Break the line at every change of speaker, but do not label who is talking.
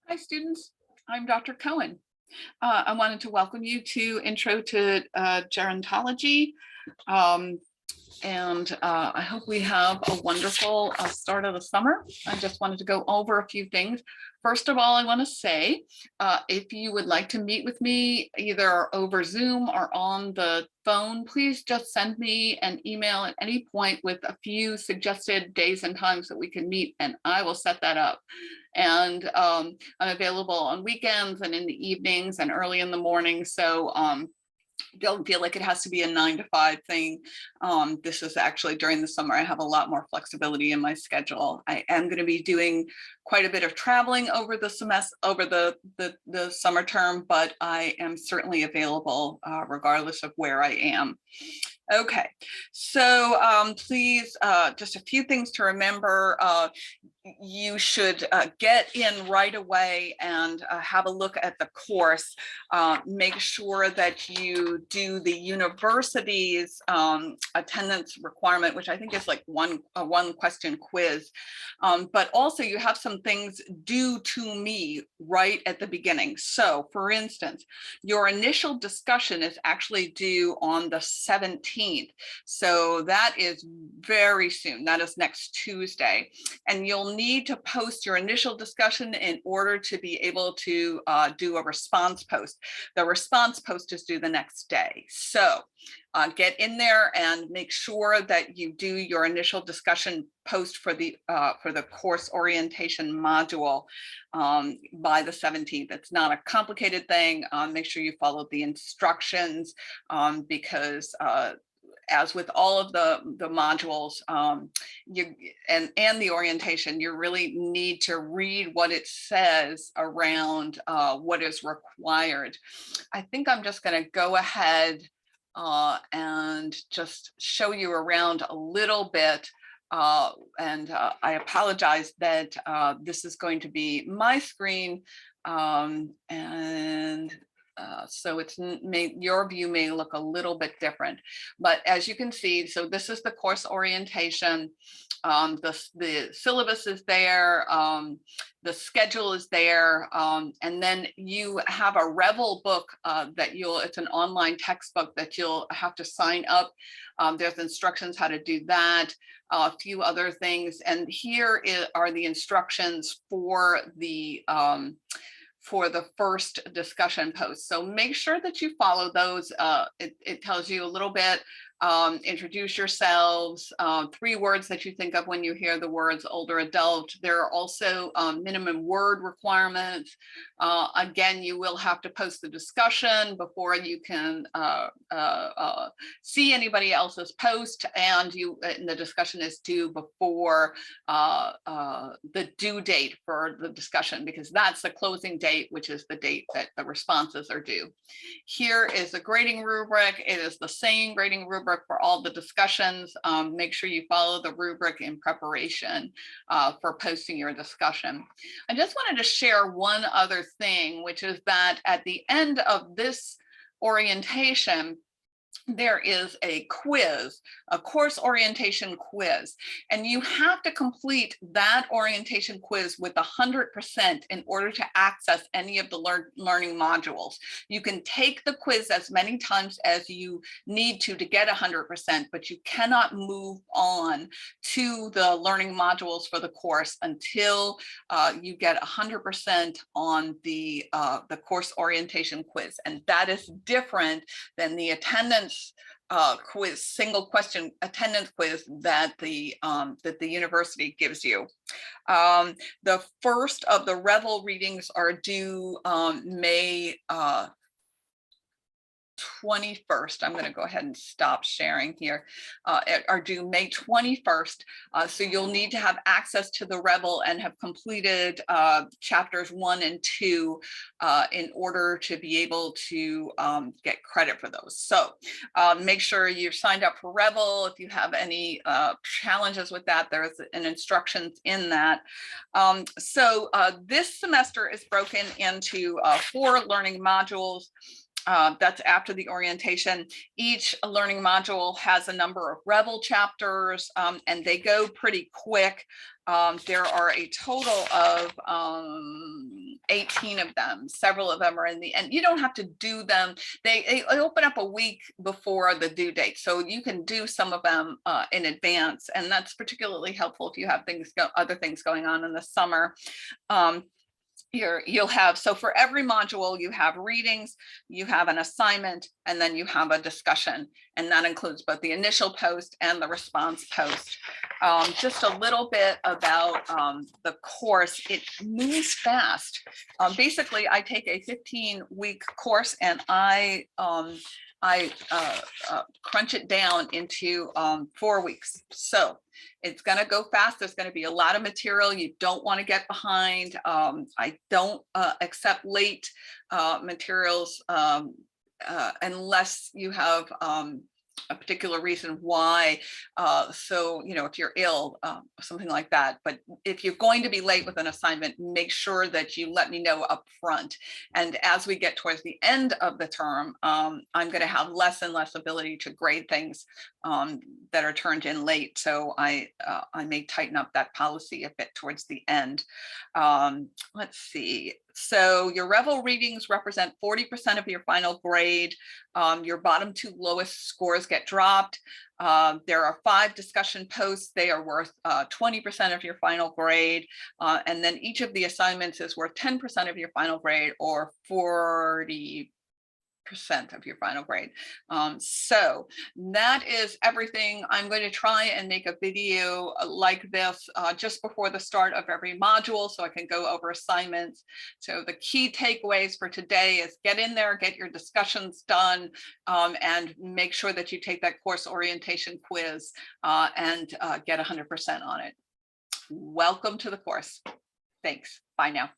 Hi students, I'm Dr. Cohen. I wanted to welcome you to Intro to Gerontology. I hope we have a wonderful start of the summer. I just wanted to go over a few things. First of all, I want to say, if you would like to meet with me either over Zoom or on the phone, please just send me an email at any point with a few suggested days and times that we can meet, and I will set that up. And I'm available on weekends and in the evenings and early in the morning. So don't feel like it has to be a 9 to 5 thing. This is actually during the summer. I have a lot more flexibility in my schedule. I am going to be doing quite a bit of traveling over the semester, over the summer term, but I am certainly available regardless of where I am. Okay, so please, just a few things to remember. You should get in right away and have a look at the course. Make sure that you do the university's attendance requirement, which I think is like a one question quiz. But also you have some things due to me right at the beginning. So for instance, your initial discussion is actually due on the 17th. So that is very soon. That is next Tuesday. And you'll need to post your initial discussion in order to be able to do a response post. The response post is due the next day. So get in there and make sure that you do your initial discussion post for the course orientation module by the 17th. It's not a complicated thing. Make sure you follow the instructions because as with all of the modules and the orientation, you really need to read what it says around what is required. I think I'm just going to go ahead and just show you around a little bit. I apologize that this is going to be my screen, so your view may look a little bit different, but as you can see, so this is the course orientation. The syllabus is there, the schedule is there, and then you have a Revel book it's an online textbook that you'll have to sign up. There's instructions how to do that, a few other things, and here are the instructions for the first discussion post. So make sure that you follow those. It tells you a little bit, introduce yourselves, 3 words that you think of when you hear the words older adult. There are also minimum word requirements. Again, you will have to post the discussion before you can see anybody else's post, and the discussion is due before the due date for the discussion, because that's the closing date, which is the date that the responses are due. Here is the grading rubric. It is the same grading rubric for all the discussions. Make sure you follow the rubric in preparation for posting your discussion. I just wanted to share one other thing, which is that at the end of this orientation, there is a quiz, a course orientation quiz, and you have to complete that orientation quiz with 100% in order to access any of the learning modules. You can take the quiz as many times as you need to get 100%, but you cannot move on to the learning modules for the course until you get 100% on the course orientation quiz. And that is different than the attendance quiz, single question attendance quiz that the university gives you. The first of the Revel readings are due May 21st. I'm going to go ahead and stop sharing here. Are due May 21st. So you'll need to have access to the Revel and have completed chapters 1 and 2 in order to be able to get credit for those. So make sure you've signed up for Revel. If you have any challenges with that, there's an instructions in that. So this semester is broken into 4 learning modules. That's after the orientation. Each learning module has a number of Revel chapters, and they go pretty quick. There are a total of 18 of them. Several of them are in the end. You don't have to do them. They open up a week before the due date, so you can do some of them in advance, and that's particularly helpful if you have other things going on in the summer. You'll have, so for every module, you have readings, you have an assignment, and then you have a discussion. And that includes both the initial post and the response post. Just a little bit about the course. It moves fast. Basically, I take a 15-week course and I crunch it down into 4 weeks. So it's going to go fast. There's going to be a lot of material. You don't want to get behind. I don't accept late materials unless you have a particular reason why. So, you know, if you're ill, something like that. But if you're going to be late with an assignment, make sure that you let me know up front. And as we get towards the end of the term, I'm going to have less and less ability to grade things that are turned in late. So I may tighten up that policy a bit towards the end. Let's see. So your Revel readings represent 40% of your final grade. Your bottom 2 lowest scores get dropped. There are 5 discussion posts. They are worth 20% of your final grade. And then each of the assignments is worth 10% of your final grade, or 40% of your final grade. So that is everything. I'm going to try and make a video like this just before the start of every module, so I can go over assignments. So the key takeaways for today is get in there, get your discussions done, and make sure that you take that course orientation quiz and get 100% on it. Welcome to the course. Thanks. Bye now.